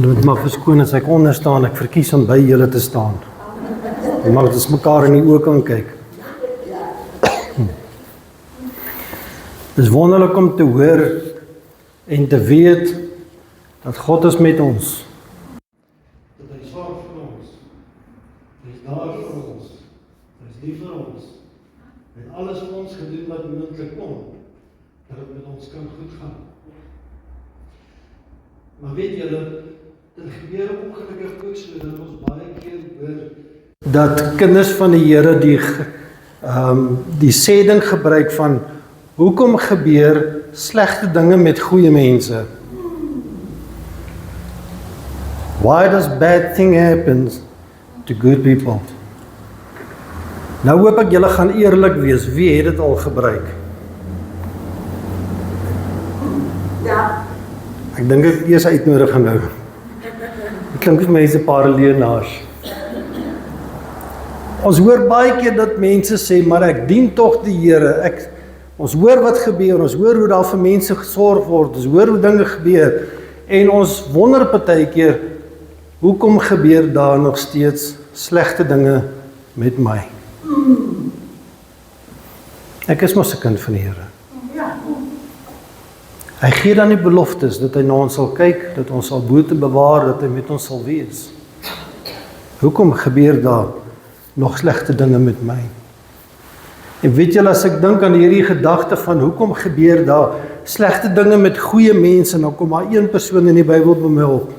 Julle moet maar verskoon as ek onder staan, ek verkies om by julle te staan. Maar dat ons mekaar in die oë kan kyk. Het is wonderlik om te hoor en te weet dat God is met ons. Dat hy sorg vir ons. Hy is daar vir ons. Hy is lief vir ons. Hy het alles vir ons gedoen wat moontlik kon, dat het met ons kan goed gaan. Maar weet julle, dit gebeur ongelukkig ook so dat ons baie keer hoor dat kinders van die Here die sêding gebruik van hoekom gebeur slegte dinge met goeie mense? Why does bad thing happen to good people? Nou hoop ek julle gaan eerlik wees, wie het dit al gebruik? Ja. Ek dink ek eers uitnodig nou. Dit klink as mense parallelienaars. Ons hoor baie keer dat mense sê, maar ek dien tog die Here. Ons hoor wat gebeur, ons hoor hoe daar vir mense gesorg word, ons hoor hoe dinge gebeur, en ons wonder partykeer, hoekom gebeur daar nog steeds slegte dinge met my? Ek is mos 'n kind van die Here. Hy gee dan die beloftes, dat hy na ons sal kyk, dat ons sal boete bewaar, dat hy met ons sal wees. Hoekom gebeur daar nog slegte dinge met my? En weet julle, as ek dink aan hierdie gedagte van hoekom gebeur daar slegte dinge met goeie mense, dan kom maar een persoon in die Bybel by my op.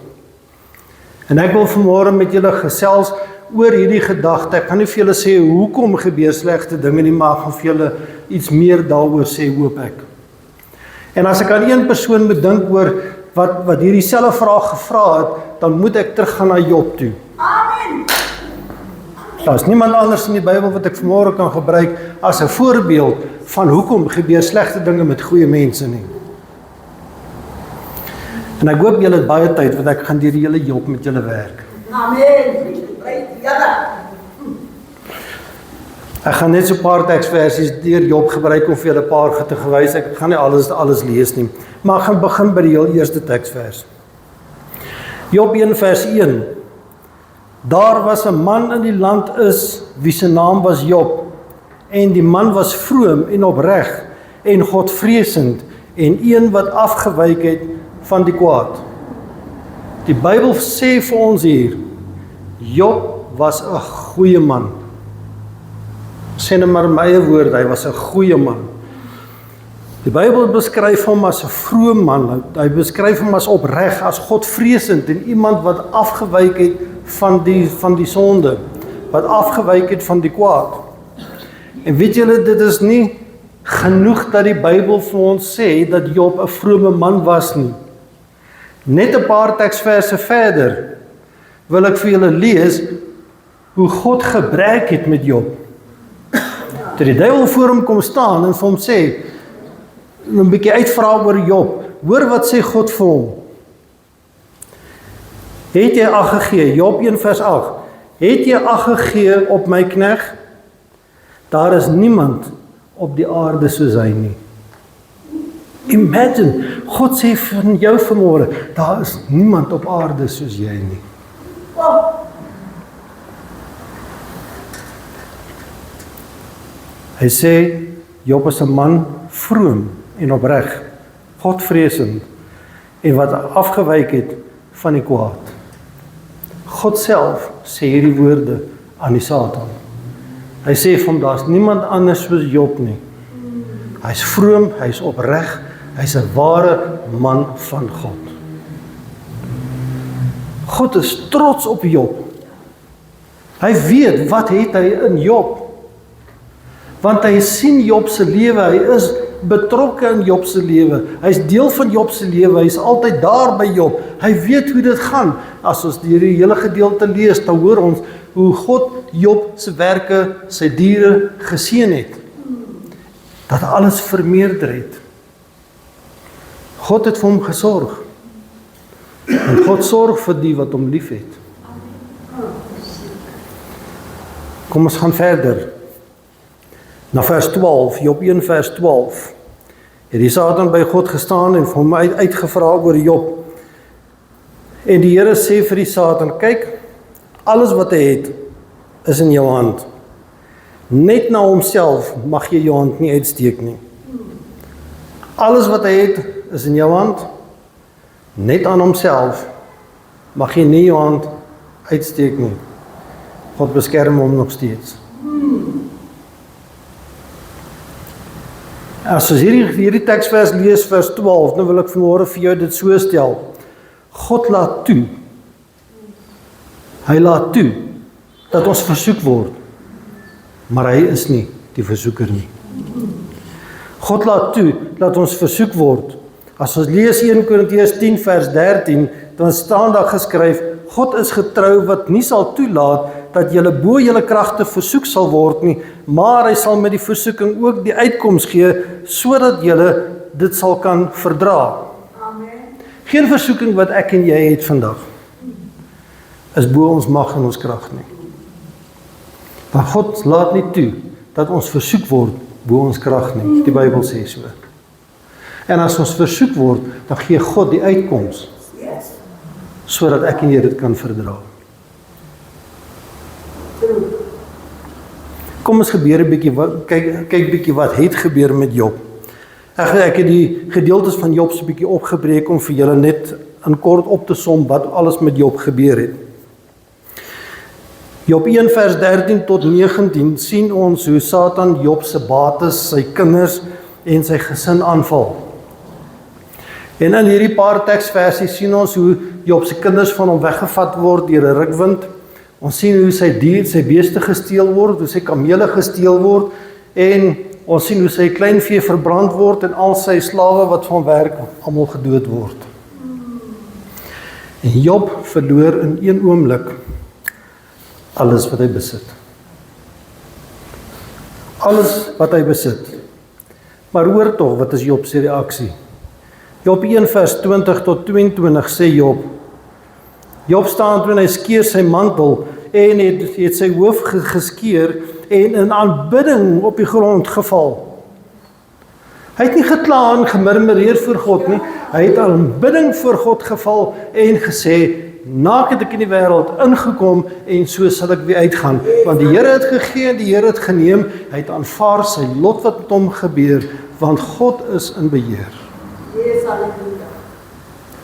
En ek wil vanmôre met julle gesels oor hierdie gedagte. Ek kan nie vir julle sê hoekom gebeur slegte dinge nie, maar ek gaan vir julle iets meer daaroor sê, hoop ek. En as ek aan een persoon bedink oor wat hierdie selfe vraag gevra het, dan moet ek teruggaan na Job toe. Amen. Daar is niemand anders in die Bybel wat ek vanmôre kan gebruik as 'n voorbeeld van hoekom gebeur slegte dinge met goeie mense nie. En ek hoop julle het baie tyd, want ek gaan deur die hele Job met julle werk. Amen. Ja. Ek gaan net so 'n paar teksversies deur Job gebruik om vir julle 'n paar te gewys. Ek gaan nie alles lees nie, maar ek gaan begin by die heel eerste teksvers. Job 1 vers 1. Daar was 'n man in die land wie se naam was Job, en die man was vroom en opreg en godvreesend en een wat afgewyk het van die kwaad. Die Bybel sê vir ons hier, Job was 'n goeie man. Sê nou maar my eie woord, hy was 'n goeie man. Die Bybel beskryf hom as 'n vroom man, hy beskryf hom as opreg, as godvreesend en iemand wat afgewyk het van die sonde, wat afgewyk het van die kwaad. En weet julle, dit is nie genoeg dat die Bybel vir ons sê dat Job 'n vrome man was nie. Net 'n paar teksverse verder wil ek vir julle lees hoe God gebruik het met Job. Toe die duiwel voor hom kom staan en vir hom sê, 'n bietjie uitvra oor Job, hoor wat sê God vir hom. Het jy ag gegee, Job 1 vers 8, het jy ag gegee op my knegg? Daar is niemand op die aarde soos hy nie. Imagine, God sê van jou vanmôre, daar is niemand op aarde soos jy nie. Hy sê, Job is 'n man vroom en opreg, godvreesend en wat afgewyk het van die kwaad. God self sê hierdie woorde aan die Satan. Hy sê vir hom, daar's niemand anders soos Job nie. Hy's vroom, hy's opreg, hy's 'n ware man van God. God is trots op Job. Hy weet wat het hy in Job. Want hy sien Job se lewe, hy is betrokke in Job se lewe. Hy's deel van Job se lewe, hy's altyd daar by Job. Hy weet hoe dit gaan. As ons die hele gedeelte lees, dan hoor ons hoe God Job se werke, sy diere geseën het. Dat alles vermeerder het. God het vir hom gesorg. En God sorg vir die wat hom liefhet. Kom ons gaan verder. Na vers 12, Job 1 vers 12. Het die Satan by God gestaan en vir hom uitgevra oor Job. En die Here sê vir die Satan, kyk, alles wat hy het, is in jou hand. Net na homself mag jy jou hand nie uitsteek nie. Alles wat hy het, is in jou hand. Net aan homself mag jy nie jou hand uitsteek nie. God beskerm hom nog steeds. As ons hierdie teksvers lees, vers 12, nou wil ek vanmôre vir jou dit so stel. God laat toe. Hy laat toe dat ons versoek word, maar hy is nie die versoeker nie. God laat toe dat ons versoek word. As ons lees 1 Korintiërs 10 vers 13, dan staan daar geskryf, God is getrou wat nie sal toelaat dat julle bo julle kragte versoek sal word nie, maar hy sal met die versoeking ook die uitkoms gee, sodat julle dit sal kan verdra. Amen. Geen versoeking wat ek en jy het vandag, is bo ons mag en ons krag nie. Want God laat nie toe dat ons versoek word bo ons krag nie. Die Bybel sê so. En as ons versoek word, dan gee God die uitkoms, Yes. sodat ek en jy dit kan verdra. True. Kom ons gebeur 'n bietjie, kyk bietjie wat het gebeur met Job. Ek het die gedeeltes van Job so 'n bietjie opgebreek om vir julle net in kort op te som wat alles met Job gebeur het. Job 1 vers 13 tot 19 sien ons hoe Satan Job se bates, sy kinders en sy gesin aanval. En in hierdie paar teksversies sien ons hoe Job se kinders van hom weggevat word deur 'n rukwind. Ons sien hoe sy beeste gesteel word, hoe sy kamele gesteel word en ons sien hoe sy kleinvee verbrand word en al sy slawe wat van werk almal gedood word. En Job verloor in een oomblik alles wat hy besit. Alles wat hy besit. Maar hoor tog, wat is Job se reaksie? Job 1 vers 20 tot 22 sê Job. Job staan toe en hy skeer sy mantel en het sy hoof geskeer en in aanbidding op die grond geval. Hy het nie gekla en gemurmureer voor God nie. Hy het aanbidding voor God geval en gesê, naak het ek in die wêreld ingekom en so sal ek weer uitgaan. Want die Here het gegee en die Here het geneem. Hy het aanvaar sy lot wat met hom gebeur, want God is in beheer. Yes, hallelujah.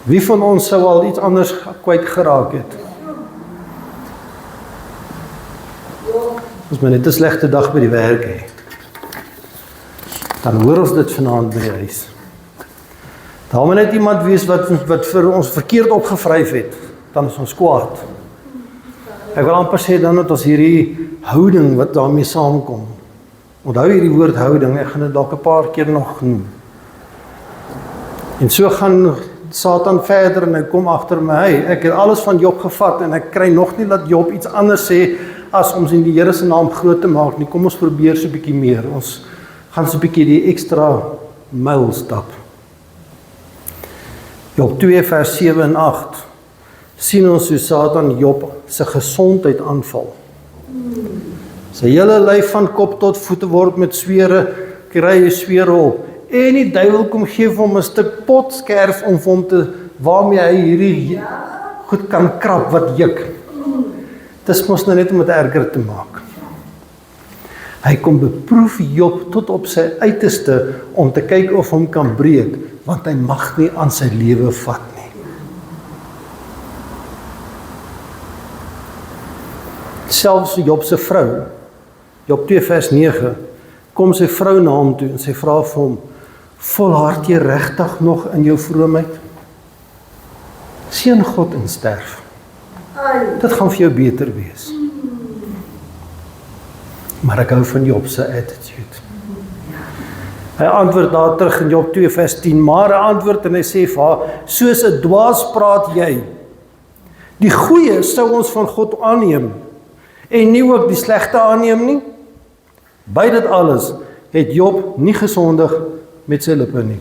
Wie van ons sou al iets anders kwyt geraak het? As my net 'n slegte dag by die werk het, dan hoor ons dit vanaand by die huis. Daar moet net iemand wees wat vir ons verkeerd opgevryf het, dan is ons kwaad. Ek wil amper sê dan het ons hierdie houding wat daarmee saamkom. Onthou hierdie woord houding, ek gaan dit dalk 'n paar keer nog noem. En so gaan Satan verder en hy kom agter my, hey, ek het alles van Job gevat en ek kry nog nie dat Job iets anders sê as om in die Here se naam groot te maak nie. Kom ons probeer so 'n bietjie meer. Ons gaan so 'n bietjie die ekstra myl stap. Job 2 vers 7 en 8 sien ons hoe Satan Job se gesondheid aanval. Sy hele lyf van kop tot voete word met swere, kry hy swere op. En die duiwel kom gee vir hom 'n stuk potskerf om vir hom waarmee hy hierdie goed kan krap wat juk. Dis mos nou net om dit erger te maak. Hy kom beproef Job tot op sy uiterste om te kyk of hom kan breek, want hy mag nie aan sy lewe vat nie. Selfs Job se vrou, Job 2 vers 9, kom sy vrou na hom toe en sy vra vir hom, volhard jy regtig nog in jou vroomheid? Seën God en sterf. Dit gaan vir jou beter wees. Maar ek hou van Job se attitude. Hy antwoord daar terug in Job 2 vers 10, maar hy antwoord en hy sê vir haar, soos 'n dwaas praat jy. Die goeie sou ons van God aanneem en nie ook die slegte aanneem nie. By dit alles het Job nie gesondig met sy lippe nie.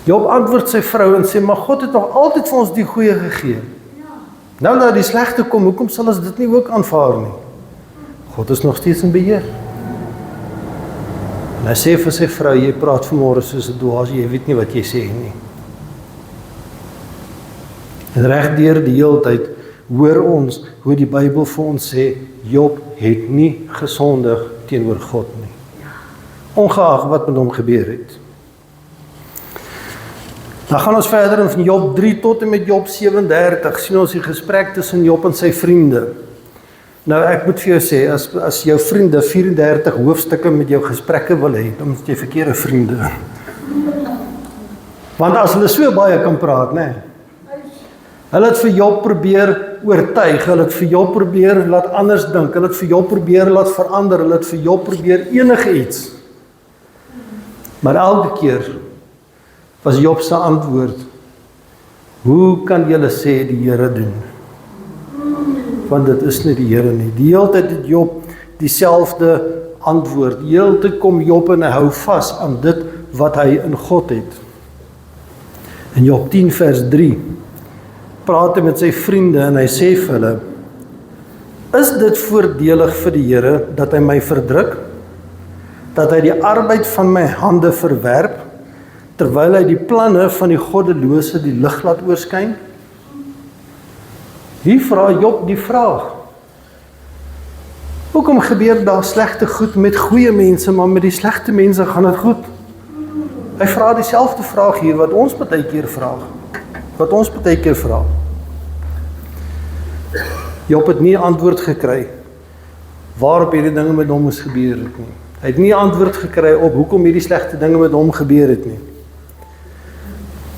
Job antwoord sy vrou en sê, maar God het nog altyd vir ons die goeie gegee. Nou dat die slegte kom, hoekom sal ons dit nie ook aanvaar nie? God is nog steeds in beheer. En hy sê vir sy vrou, jy praat vanmôre soos 'n dwaas, jy weet nie wat jy sê nie. En reg deur die hele tyd hoor ons hoe die Bybel vir ons sê, Job het nie gesondig teenoor God nie. Ongeag wat met hom gebeur het. Dan gaan ons verder in van Job 3 tot en met Job 37, sien ons die gesprek tussen Job en sy vriende. Nou ek moet vir jou sê, as jou vriende 34 hoofstukke met jou gesprekke wil hê, dan moet jy verkeerde vriende. Want as hulle so baie kan praat, né? Hulle het vir Job probeer oortuig, hulle het vir Job probeer laat anders dink, hulle het vir Job probeer laat verander, hulle het vir Job probeer enige iets. Maar elke keer was Job se antwoord, hoe kan julle sê die Here doen? Want dit is nie die Here nie. Die hele tyd het Job dieselfde antwoord. Die hele tyd kom Job en hy hou vas aan dit wat hy in God het. In Job 10 vers 3 praat hy met sy vriende en hy sê vir hulle, is dit voordelig vir die Here dat hy my verdruk? Dat hy die arbeid van my hande verwerp, terwyl hy die planne van die goddelose die lig laat oorskyn? Hier vra Job die vraag. Hoekom gebeur daar slegte goed met goeie mense, maar met die slegte mense gaan dit goed? Hy vra dieselfde vraag hier wat ons baie keer vra. Job het nie antwoord gekry waarop hierdie dinge met hom moes gebeur het nie. Hy het nie antwoord gekry op hoekom hierdie slegte dinge met hom gebeur het nie.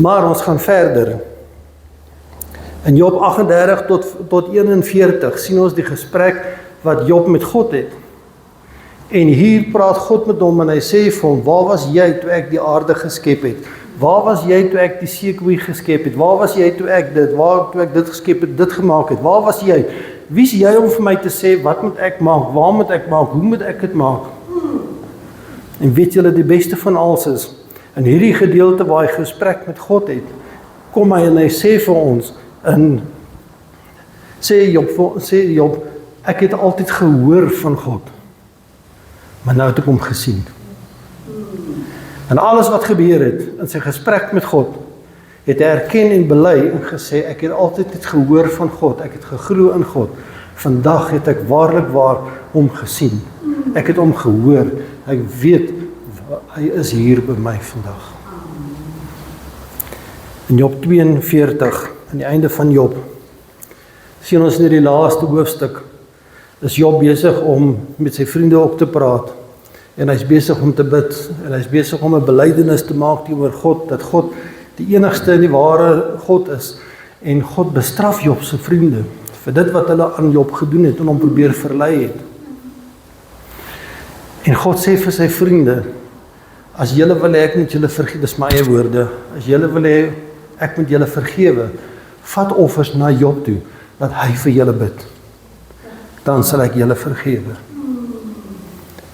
Maar ons gaan verder. In Job 38 tot 41 sien ons die gesprek wat Job met God het. En hier praat God met hom en hy sê vir hom, waar was jy toe ek die aarde geskep het? Waar was jy toe ek die seekoei geskep het? Waar was jy toe ek dit geskep het, dit gemaak het? Waar was jy? Wie is jy om vir my te sê, wat moet ek maak? Waar moet ek maak? Hoe moet ek dit maak? En weet julle, die beste van alles is, in hierdie gedeelte waar hy gesprek met God het, kom hy en hy sê vir ons, sê Job, ek het altyd gehoor van God, maar nou het ek hom gesien. En alles wat gebeur het, in sy gesprek met God, het hy erken en bely en gesê, ek het altyd het gehoor van God, ek het geglo in God, vandag het ek waarlik waar hom gesien, ek het hom gehoor, ek weet, hy is hier by my vandag. In Job 42, aan die einde van Job, sien ons in die laaste hoofstuk, is Job besig om met sy vriende op te praat, en hy is besig om te bid, en hy is besig om 'n belydenis te maak teenoor God, dat God die enigste en die ware God is, en God bestraf Job se vriende, vir dit wat hulle aan Job gedoen het, en hom probeer verlei het. En God sê vir sy vriende, as julle wil hê ek moet julle vergewe, dis my eie woorde, as julle wil hê ek moet julle vergewe, vat offers na Job toe, dat hy vir julle bid. Dan sal ek julle vergewe.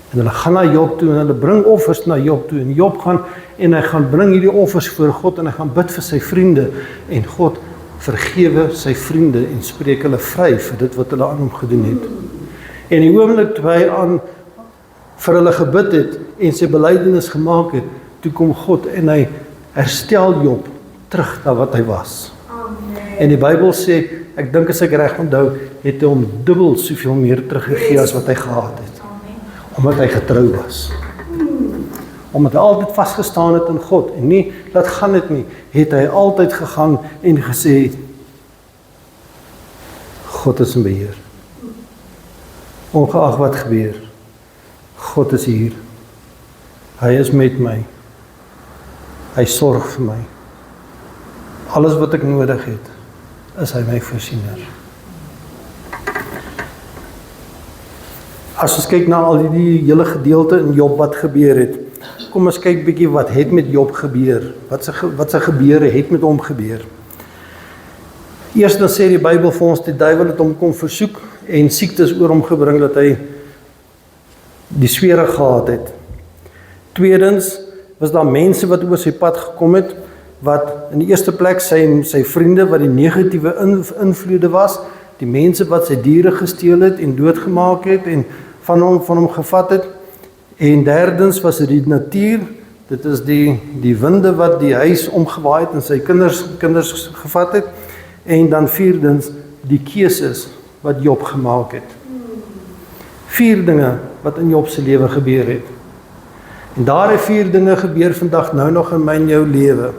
En hulle gaan na Job toe en hulle bring offers na Job toe en Job gaan en hy gaan bring hierdie offers voor God en hy gaan bid vir sy vriende en God vergewe sy vriende en spreek hulle vry vir dit wat hulle aan hom gedoen het. En die oomblik toe hy vir hulle gebid het en sy belydenis gemaak het, toe kom God en hy herstel Job terug na wat hy was. Amen. En die Bybel sê, ek dink as ek reg onthou, het hy hom dubbel soveel meer teruggegee as wat hy gehad het. Omdat hy getrou was. Omdat hy altyd vasgestaan het in God en nie, laat gaan dit nie, het hy altyd gegaan en gesê, God is in beheer. Ongeag wat gebeur, God is hier. Hy is met my. Hy sorg vir my. Alles wat ek nodig het, is hy my voorsiener. As ons kyk na al die hele gedeelte in Job wat gebeur het, kom ons kyk bietjie wat het met Job gebeur, wat sy gebeure het met hom gebeur. Eers dan sê die Bybel vir ons, die duiwel het hom kom versoek en siektes oor hom gebring dat hy die swere gehad het. Tweedens was daar mense wat oor sy pad gekom het, wat in die eerste plek sy vriende wat die negatiewe invloede was, die mense wat sy diere gesteel het en doodgemaak het en van hom gevat het. En derdens was dit die natuur, dit is die winde wat die huis omgewaai het en sy kinders gevat het. En dan vierdens, die keuses wat Job gemaak het. 4 dinge wat in Job se lewe gebeur het. En daardie 4 dinge gebeur vandag nou nog in my en jou lewe.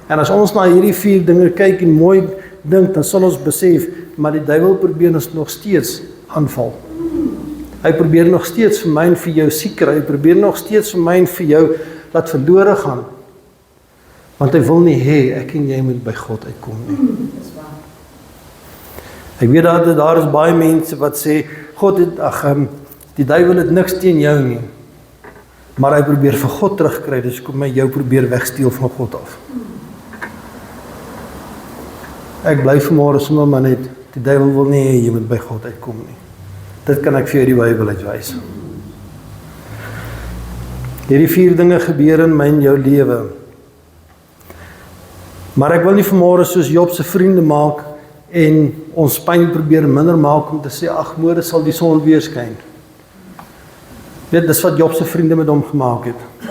En as ons na hierdie 4 dinge kyk en mooi dink, dan sal ons besef, maar die duiwel probeer ons nog steeds aanval. Hy probeer nog steeds vir my en vir jou siek kry, hy probeer nog steeds vir my en vir jou laat verlore gaan. Want hy wil nie hê ek en jy moet by God uitkom nie. Ek weet dat daar is baie mense wat sê, God het, die duiwel het niks teen jou nie. Maar hy probeer vir God terugkry, dus kom my jou probeer wegsteel van God af. Ek bly vanmôre sommer maar net, die duiwel wil nie hê jy moet by God uitkom nie. Dit kan ek vir jou die Bybel uitwys. Hierdie 4 dinge gebeur in my en jou lewe. Maar ek wil nie vanmôre soos Job se vriende maak en ons pyn probeer minder maak om te sê, ag, môre sal die son weer skyn. Weet, dis wat Job se vriende met hom gemaak het.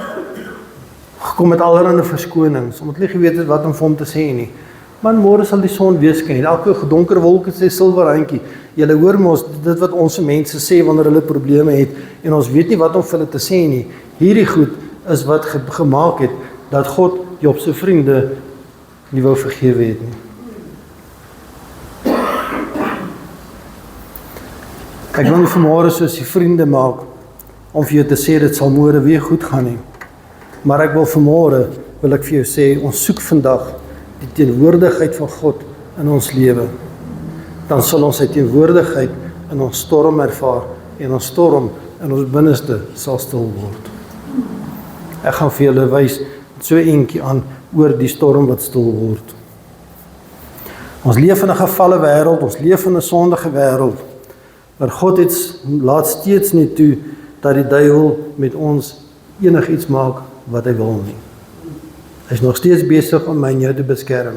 Gekom met allerlei verskonings, omdat hulle geweet het wat om vir hom te sê nie. Maar môre sal die son weer skyn. Elke donker wolk het sy silwerrandjie. Julle hoor mos dit wat ons mense sê wanneer hulle probleme het en ons weet nie wat om vir hulle te sê nie. Hierdie goed is wat gemaak het dat God Job se vriende nie wou vergewe het nie. Ek wil nie vanmôre soos die vriende maak om vir jou te sê dit sal môre weer goed gaan nie. Maar ek wil vanmôre wil ek vir jou sê ons soek vandag die teenwoordigheid van God in ons lewe. Dan sal ons sy teenwoordigheid in ons storm ervaar en ons storm in ons binneste sal stil word. Ek gaan vir julle wys so eentjie aan oor die storm wat stil word. Ons leef in 'n gefalle wêreld, ons leef in 'n sondige wêreld. Maar God laat steeds nie toe dat die duiwel met ons enigiets maak wat hy wil nie. Hy is nog steeds besig om my en jou te beskerm.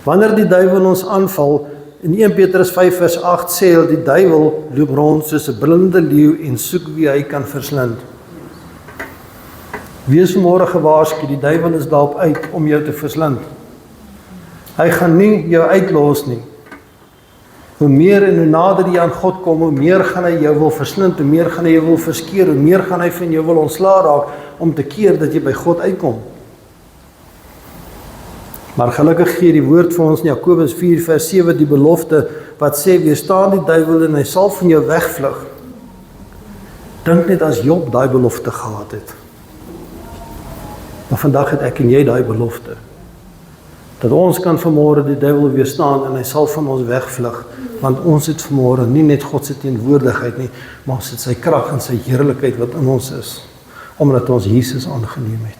Wanneer die duiwel ons aanval, in 1 Petrus 5 vers 8 sê hy, die duiwel loop rond soos 'n brullende leeu en soek wie hy kan verslind. Wees vanmôre gewaarsku, die duiwel is daarop uit om jou te verslind. Hy gaan nie jou uitlos nie. Hoe meer en hoe nader jy aan God kom, hoe meer gaan hy jou wil verslind, hoe meer gaan hy jou wil verskeer, hoe meer gaan hy van jou wil ontslaa raak om te keer dat jy by God uitkom. Maar gelukkig gee die woord vir ons in Jakobus 4 vers 7 die belofte wat sê, weerstaan die duiwel en hy sal van jou wegvlug. Dink net as Job daai belofte gehad het. Maar vandag het ek en jy daai belofte. Dat ons kan vanmôre die duiwel weerstaan en hy sal van ons wegvlug. Want ons het vanmôre nie net God se teenwoordigheid nie, maar ons het sy krag en sy heerlikheid wat in ons is. Omdat ons Jesus aangeneem het.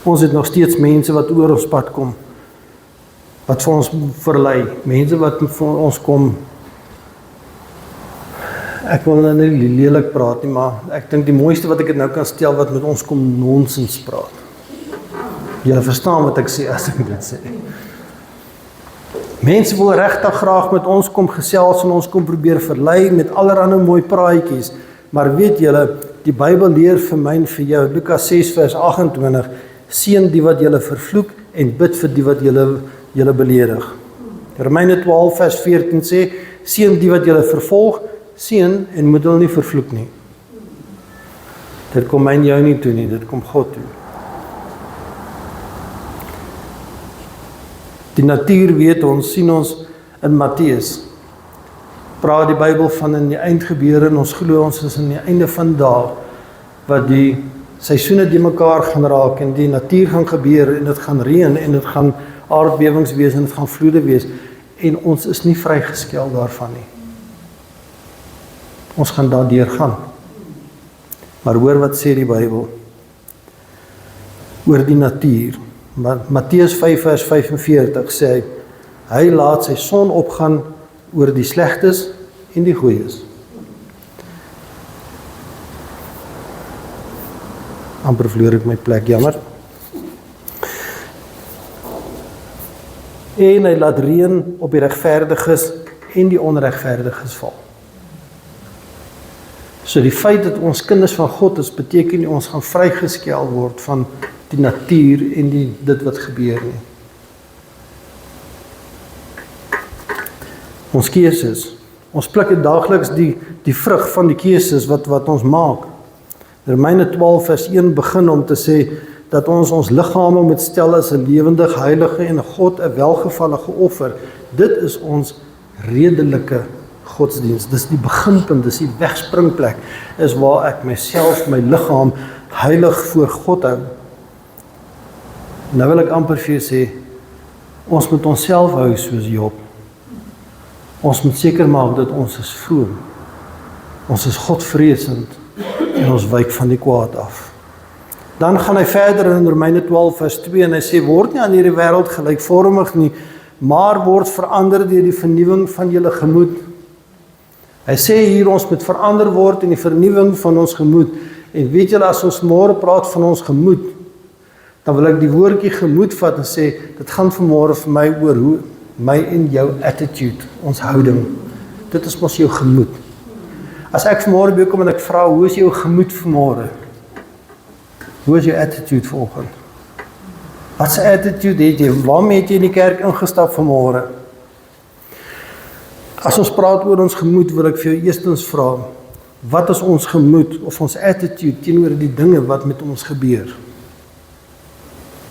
Ons het nog steeds mense wat oor ons pad kom. Wat vir ons verlei. Mense wat vir ons kom. Ek wil nou nie lelik praat nie, maar ek dink die mooiste wat ek dit nou kan stel wat met ons kom nonsens praat. Julle verstaan wat ek sê as ek dit sê. Mense wil regtig graag met ons kom gesels en ons kom probeer verlei met allerlei mooi praatjies. Maar weet julle, die Bybel leer vir my en vir jou, Lukas 6 vers 28, seën die wat julle vervloek en bid vir die wat julle beledig. Romeine 12 vers 14 sê, seën die wat julle vervolg, seën en moet hulle nie vervloek nie. Dit kom my en jou nie toe nie, dit kom God toe. Die natuur weet ons, sien ons in Matteus. Praat die Bybel van in die eindgebeure en ons glo ons is in die einde van dae wat die seisoene die mekaar gaan raak en die natuur gaan gebeur en dit gaan reën en dit gaan aardbewings wees en dit gaan vloede wees en ons is nie vrygeskel daarvan nie. Ons gaan daardeur gaan. Maar hoor wat sê die Bybel oor die natuur. Matteus 5 vers 45 sê hy laat sy son opgaan oor die slegtes en die goeies. Amper verloor ek my plek, jammer. En hy laat reën op die regverdiges en die onregverdiges val. So die feit dat ons kinders van God is, beteken nie ons gaan vrygeskel word van die natuur en dit wat gebeur nie. Ons keuses. Ons pluk daagliks die vrug van die keuses wat ons maak. Romeine 12 vers 1 begin om te sê dat ons liggame moet stel as 'n lewendige, heilige en God 'n welgevallige offer. Dit is ons redelike godsdiens. Dis die beginpunt, dis die wegspringplek, is waar ek myself, my liggaam, heilig voor God hou. Nou wil ek amper vir jou sê, ons moet onsself hou soos Job. Ons moet seker maak dat ons is vroom. Ons is Godvreesend en ons wyk van die kwaad af. Dan gaan hy verder in Romeine 12 vers 2 en hy sê, word nie aan hierdie wêreld gelykvormig nie, maar word verander deur die vernuwing van julle gemoed. Hy sê hier ons moet verander word in die vernuwing van ons gemoed. En weet julle, as ons môre praat van ons gemoed, dan wil ek die woordjie gemoed vat en sê, dit gaan vanmôre vir my oor hoe my en jou attitude, ons houding. Dit is mos jou gemoed. As ek vanmôre by kom en ek vra, hoe is jou gemoed vanmôre? Hoe is jou attitude vanoggend? Wat se attitude het jy? Waarmee het jy in die kerk ingestap vanmôre? As ons praat oor ons gemoed, wil ek vir jou eerstens vra, wat is ons gemoed of ons attitude teenoor die dinge wat met ons gebeur?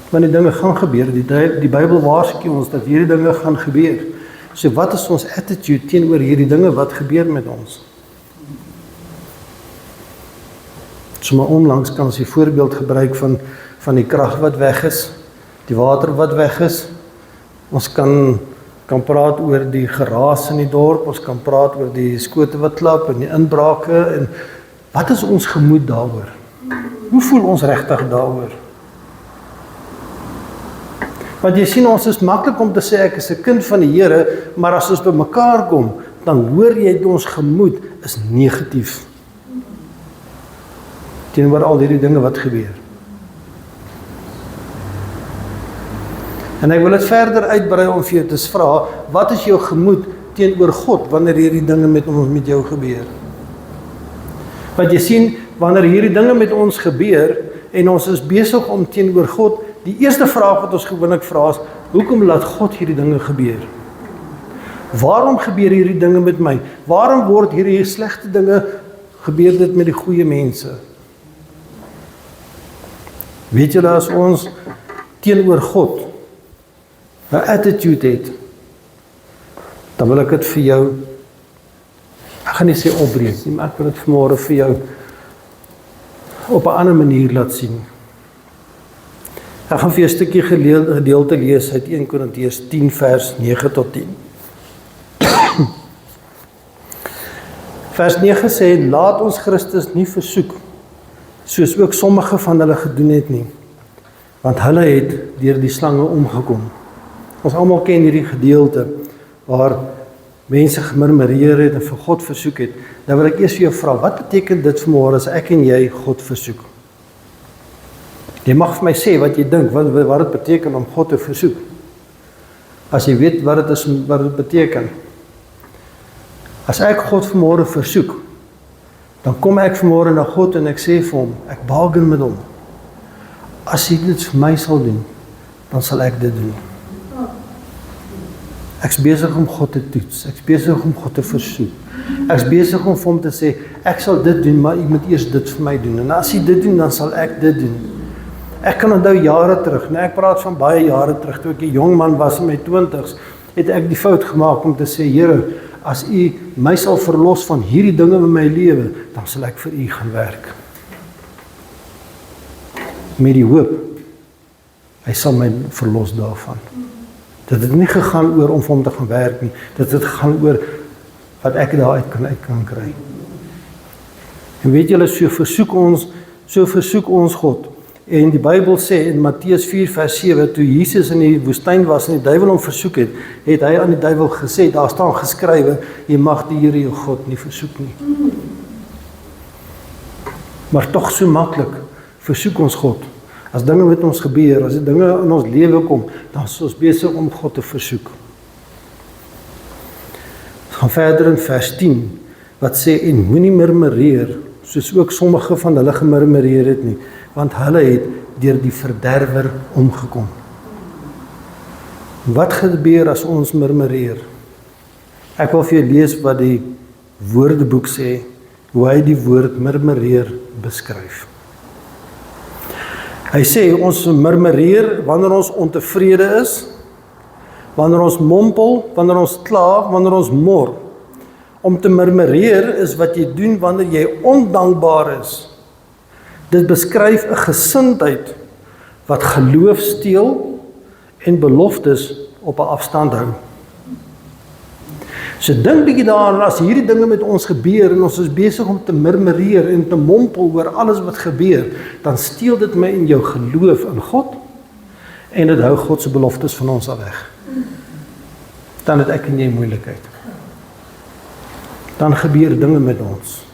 Want die dinge gaan gebeur, die Bybel waarsku ons dat hierdie dinge gaan gebeur. So wat is ons attitude teenoor hierdie dinge wat gebeur met ons? So maar onlangs kan ons die voorbeeld gebruik van die krag wat weg is, die water wat weg is. Ons kan praat oor die geraas in die dorp, ons kan praat oor die skote wat klap en die inbrake, en wat is ons gemoed daaroor? Hoe voel ons regtig daaroor? Want jy sien, ons is maklik om te sê ek is 'n kind van die Here, maar as ons by mekaar kom, dan hoor jy ons gemoed is negatief teenoor al hierdie dinge wat gebeur. En ek wil dit verder uitbrei om vir jou te vra, wat is jou gemoed teenoor God wanneer hierdie dinge met jou gebeur? Want jy sien, wanneer hierdie dinge met ons gebeur en ons is besig om teenoor God, die eerste vraag wat ons gewoonlik vra is, hoekom laat God hierdie dinge gebeur? Waarom gebeur hierdie dinge met my? Waarom word hierdie slegte dinge gebeur dit met die goeie mense? Weet julle, as ons teenoor God 'n attitude het, dan wil ek dit vir jou, ek gaan nie sê opbreek nie, maar ek wil dit vanmôre vir jou op 'n ander manier laat sien. Ek gaan vir 'n stukkie gedeelte lees uit 1 Korintiërs 10 vers 9 tot 10. Vers 9 sê, laat ons Christus nie versoek, soos ook sommige van hulle gedoen het nie, want hulle het deur die slange omgekom. Ons almal ken hierdie gedeelte, waar mense gemurmureer het en vir God versoek het. Nou wil ek eers vir jou vra, wat beteken dit vanmôre as ek en jy God versoek? Jy mag vir my sê wat jy dink, wat dit beteken om God te versoek. As jy weet wat dit is, wat dit beteken. As ek God vanmôre versoek, dan kom ek vanmôre na God en ek sê vir hom, ek bargain met hom. As hy dit vir my sal doen, dan sal ek dit doen. Ek's besig om God te toets, ek's besig om God te versoek. Ek's besig om vir hom te sê, ek sal dit doen, maar jy moet eers dit vir my doen. En as jy dit doen, dan sal ek dit doen. Ek kan onthou jare terug, ek praat van baie jare terug, toe ek 'n jong man was in my 20's, het ek die fout gemaak om te sê, Here, as u my sal verlos van hierdie dinge in my lewe, dan sal ek vir u gaan werk. Met die hoop, hy sal my verlos daarvan. Dit het nie gegaan oor om vir hom te gaan werk nie, dit het gegaan oor wat ek daaruit kan kry. En weet julle, so versoek ons God. En die Bybel sê in Matteus 4 vers 7, toe Jesus in die woestyn was en die duiwel hom versoek het, het hy aan die duiwel gesê, daar staan geskrywe, jy mag die Here jou God nie versoek nie. Maar tog so maklik versoek ons God. As dinge met ons gebeur, as die dinge in ons lewe kom, dan is ons besig om God te versoek. Ons gaan verder in vers 10, wat sê, en moenie murmureer soos ook sommige van hulle gemurmureer het nie, want hulle het deur die verderwer omgekom. Wat gebeur as ons murmureer? Ek wil vir jou lees wat die Woordeboek sê, hoe hy die woord murmureer beskryf. Hy sê, ons murmureer wanneer ons ontevrede is, wanneer ons mompel, wanneer ons kla, wanneer ons mor. Om te murmureer is wat jy doen wanneer jy ondankbaar is. Dit beskryf 'n gesindheid wat geloof steel en beloftes op 'n afstand hou. So dink bietjie daaraan, as hierdie dinge met ons gebeur en ons is besig om te murmureer en te mompel oor alles wat gebeur, dan steel dit my in jou geloof in God en dit hou God se beloftes van ons af weg. Dan het ek en jy moeilikheid. Dan gebeur dinge met ons.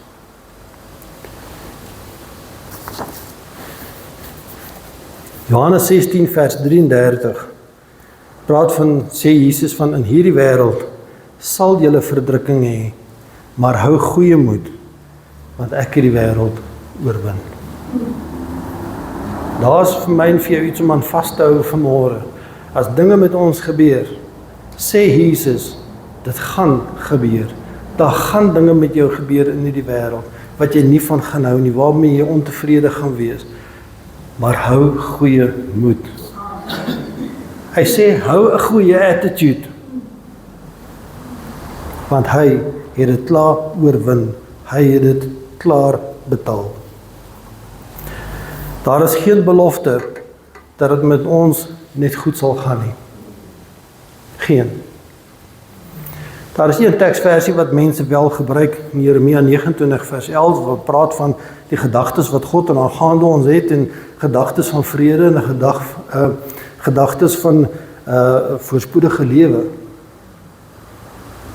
Johannes 16 vers 33 sê Jesus van in hierdie wêreld sal julle verdrukking hê, maar hou goeie moed, want ek het die wêreld oorwin. Daar's vir my en vir jou iets om aan vas te hou vanmôre. As dinge met ons gebeur, sê Jesus, dit gaan gebeur. Daar gaan dinge met jou gebeur in hierdie wêreld, wat jy nie van gaan hou nie, waarmee jy ontevrede gaan wees. Maar hou goeie moed. Hy sê, hou 'n goeie attitude. Want hy het dit klaar oorwin. Hy het dit klaar betaal. Daar is geen belofte dat dit met ons net goed sal gaan nie. Geen. Daar is 'n teksversie wat mense wel gebruik, in Jeremia 29 vers 11, wat praat van die gedagtes wat God in aangaande ons het, en gedagtes van vrede en gedagtes van voorspoedige lewe.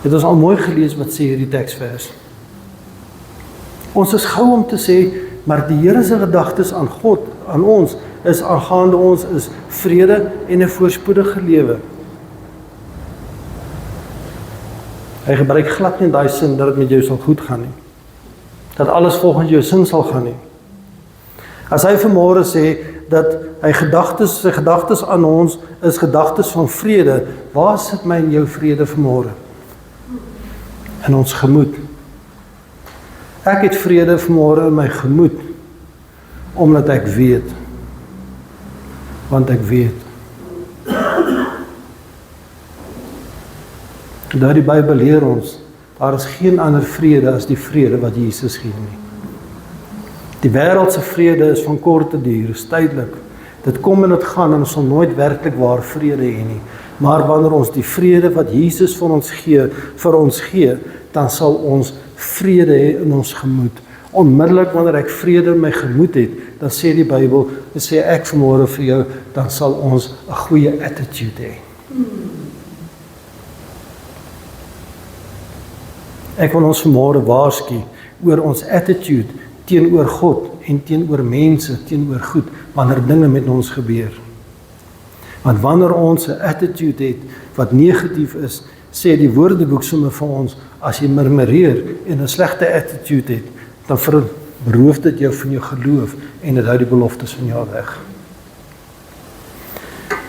Het ons al mooi gelees wat sê hierdie teksvers. Ons is gou om te sê, maar die Here se gedagtes aan God, aan ons, is aangaande ons is vrede en 'n voorspoedige lewe. Hy gebruik glad nie in daai sin dat dit met jou sal goed gaan nie. Dat alles volgens jou sin sal gaan nie. As hy vanmôre sê dat sy gedagtes aan ons is gedagtes van vrede, waar sit my en jou vrede vanmôre? In ons gemoed. Ek het vrede vanmôre in my gemoed, omdat ek weet. Want ek weet. Daar die Bybel leer ons, daar is geen ander vrede as die vrede wat Jesus gee nie. Die wêreldse vrede is van korte duur, is tydelik. Dit kom en dit gaan en ons sal nooit werklik waar vrede hê nie. Maar wanneer ons die vrede wat Jesus vir ons gee, dan sal ons vrede hê in ons gemoed. Onmiddellik wanneer ek vrede in my gemoed het, dan sê die Bybel, dan sê ek vanmôre vir jou, dan sal ons 'n goeie attitude hê. Ek wil ons vanmôre waarsku oor ons attitude teenoor God en teenoor mense, teenoor goed, wanneer dinge met ons gebeur. Want wanneer ons 'n attitude het wat negatief is, sê die Woordeboek sommer vir ons, as jy murmureer en 'n slegte attitude het, dan beroof dit jou van jou geloof en dit hou die beloftes van jou weg.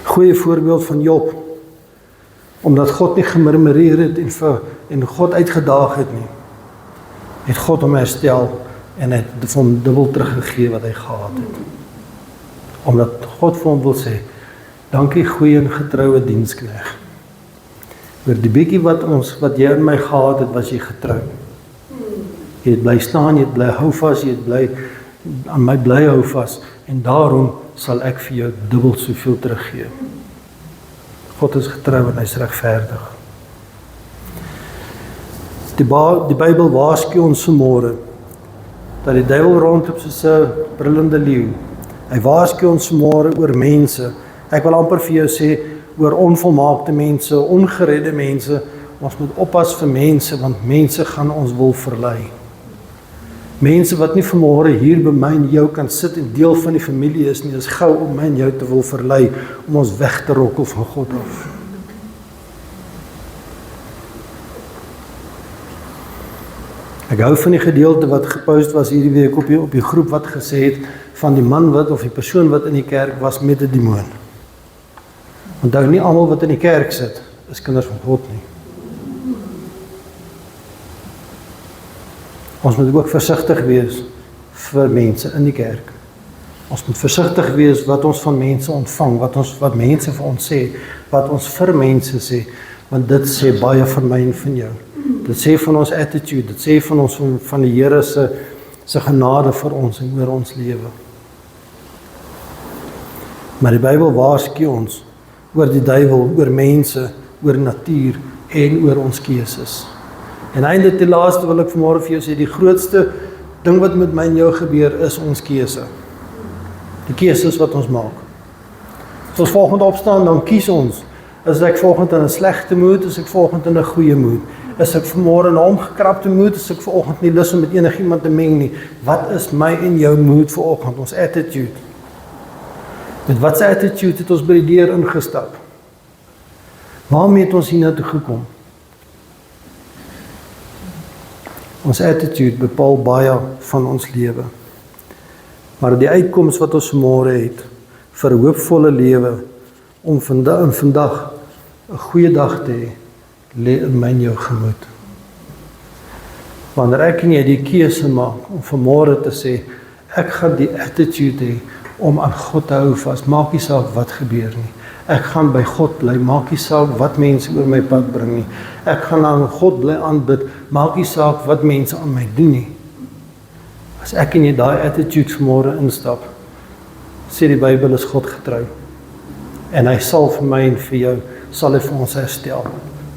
Goeie voorbeeld van Job, omdat God nie gemurmureer het en God uitgedaag het nie, het God hom herstel en het hom dubbel teruggegee wat hy gehad het. Omdat God vir hom wil sê, dankie goeie en getroue diensknegt. Oor die bietjie wat jy in my gehad het, was jy getrou. Jy het bly staan, jy het bly hou vas, jy het bly aan my bly hou vas, en daarom sal ek vir jou dubbel soveel teruggee. God is getrou en hy is regverdig. Die Bybel waarsku ons vanmôre dat die duiwel rondloop soos 'n brullende leeu. Hy waarsku ons vanmôre oor mense. Ek wil amper vir jou sê oor onvolmaakte mense, ongeredde mense. Ons moet oppas vir mense, want mense gaan ons wil verlei. Mense wat nie vanmôre hier by my en jou kan sit en deel van die familie is nie, is gou om my en jou te wil verlei, om ons weg te rokkel van God af. Ek hou van die gedeelte wat gepost was hierdie week op die groep wat gesê het van die man wat of die persoon wat in die kerk was met 'n demoon. Onthou, nie almal wat in die kerk sit is kinders van God nie. Ons moet ook versigtig wees vir mense in die kerk. Ons moet versigtig wees wat ons van mense ontvang, wat mense vir ons sê, wat ons vir mense sê, want dit sê baie van my en van jou. Dit sê van ons attitude, dit sê van ons van die Here se genade vir ons en oor ons lewe. Maar die Bybel waarsku ons oor die duiwel, oor mense, oor natuur en oor ons keuses. En eintlik die laaste wil ek vanmôre vir jou sê, die grootste ding wat met my en jou gebeur is ons keuse. Die keuses wat ons maak. As ons volgende opstaan, dan kies ons. Is ek volgende in 'n slegte mood, is ek volgende in 'n goeie mood? Is ek vanmôre in 'n omgekrapte mood, is ek vanoggend nie lus om met enigiemand te meng nie? Wat is my en jou mood vanoggend, ons attitude? Met wat se attitude het ons by die deur ingestap? Waarmee het ons hiernatoe gekom? Ons attitude bepaal baie van ons lewe. Maar die uitkoms wat ons môre het vir 'n hoopvolle lewe om vandag 'n goeie dag te hê, lê in my en jou gemoed. Wanneer ek en jy die keuse maak om vanmôre te sê, ek gaan die attitude hê om aan God te hou vas, maak nie saak wat gebeur nie. Ek gaan by God bly, maak nie saak wat mense oor my pad bring nie. Ek gaan aan God bly aanbid, maak nie saak wat mense aan my doen nie. As ek en jy daai attitude vanmôre instap, sê die Bybel is God getrou. En hy sal vir my en vir jou, sal hy vir ons herstel.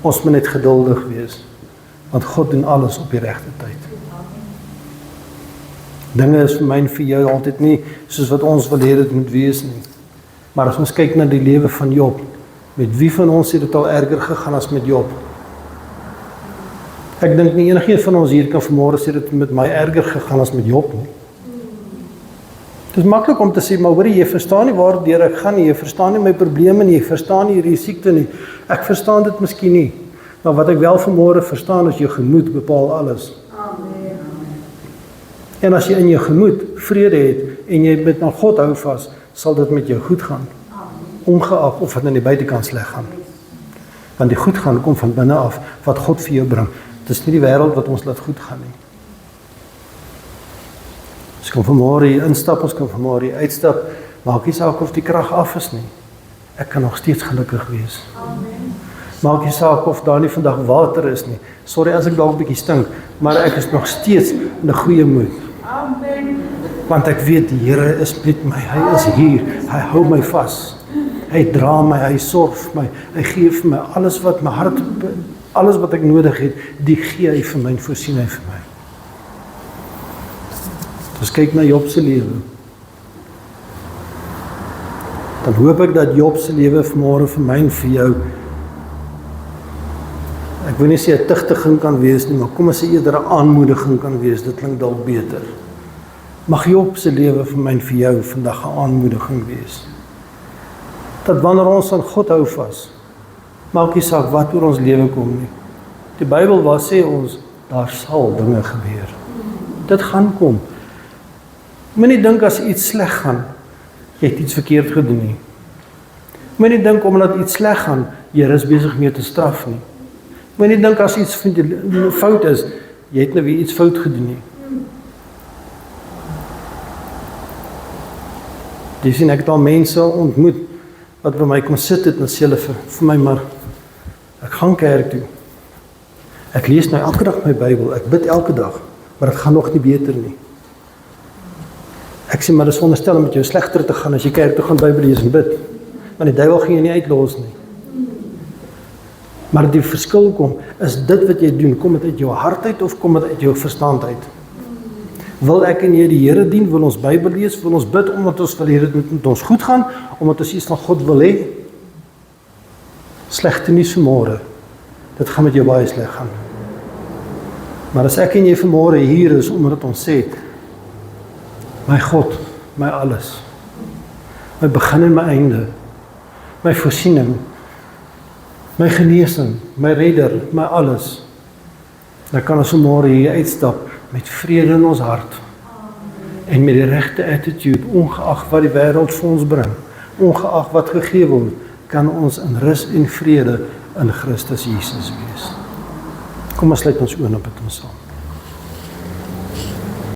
Ons moet net geduldig wees, want God doen alles op die regte tyd. Dinge is vir my en vir jou altyd nie soos wat ons wil hê dit moet wees nie. Maar as ons kyk na die lewe van Job, met wie van ons het dit al erger gegaan as met Job? Ek dink nie enige een van ons hier kan vanmôre sê dit met my erger gegaan as met Job nie. Dit is maklik om te sê, maar hoor jy verstaan nie waardeur ek gaan nie, jy verstaan nie my probleme nie, jy verstaan nie hierdie siekte nie. Ek verstaan dit miskien nie, maar wat ek wel vanmôre verstaan is jou gemoed bepaal alles. Amen. En as jy in jou gemoed vrede het en jy met aan God hou vas, sal dit met jou goed gaan. Ongeag of dit aan die buitekant sleg gaan. Want die goed gaan kom van binne af wat God vir jou bring. Dit is nie die wêreld wat ons laat goed gaan nie. Ons kan vanmôre hier instap, ons kan vanmôre hier uitstap, maak nie saak of die krag af is nie. Ek kan nog steeds gelukkig wees. Amen. Maak nie saak of daar nie vandag water is nie. Sorry as ek dalk 'n bietjie stink, maar ek is nog steeds in 'n goeie moed. Amen. Want ek weet die Here is met my, hy is hier, hy hou my vas. Hy dra my, hy sorg vir my, hy gee vir my alles wat my hart, alles wat ek nodig het, die gee hy vir my en voorsien hy vir my. As kyk na Job se lewe, dan hoop ek dat Job se lewe vanmôre vir my en vir jou, ek wil nie sê 'n tigtiging kan wees nie, maar kom as 'n eerder 'n aanmoediging kan wees, dit klink dalk beter. Mag Job se lewe vir my en vir jou vandag 'n aanmoediging wees. Dat wanneer ons aan God hou vas, maak nie saak wat oor ons lewe kom nie. Die Bybel waar sê ons, daar sal dinge gebeur. Dit gaan kom. Moenie dink as iets sleg gaan, jy het iets verkeerd gedoen nie. Moenie dink omdat iets sleg gaan, Here is besig om jou te straf nie. Moenie dink as iets fout is, jy het nou weer iets fout gedoen nie. Jy sien, ek het al mense ontmoet wat by my kom sit het en sê hulle vir my, maar ek gaan kerk toe. Ek lees nou elke dag my Bybel, ek bid elke dag, maar dit gaan nog nie beter nie. Ek sê, maar dit is veronderstel om met jou slegter te gaan as jy kerk toe gaan Bybel lees en bid. Want die duiwel gaan jy nie uitlos nie. Maar die verskil kom, is dit wat jy doen, kom dit uit jou hart uit of kom dit uit jou verstand uit? Wil ek en jy die Here dien, wil ons Bybel lees, wil ons bid omdat ons wil hê dit moet met ons goed gaan, omdat ons iets van God wil hê? Slegte nuus vanmôre. Dit gaan met jou baie sleg gaan. Maar as ek en jy vanmôre hier is omdat ons sê, my God, my alles, my begin en my einde, my voorsiening, my genesing, my redder, my alles. Dan kan ons môre hier uitstap met vrede in ons hart en met die regte attitude, ongeag wat die wêreld vir ons bring, ongeag wat gegee word, kan ons in rus en vrede in Christus Jesus wees. Kom ons sluit ons oë en bid ons saam.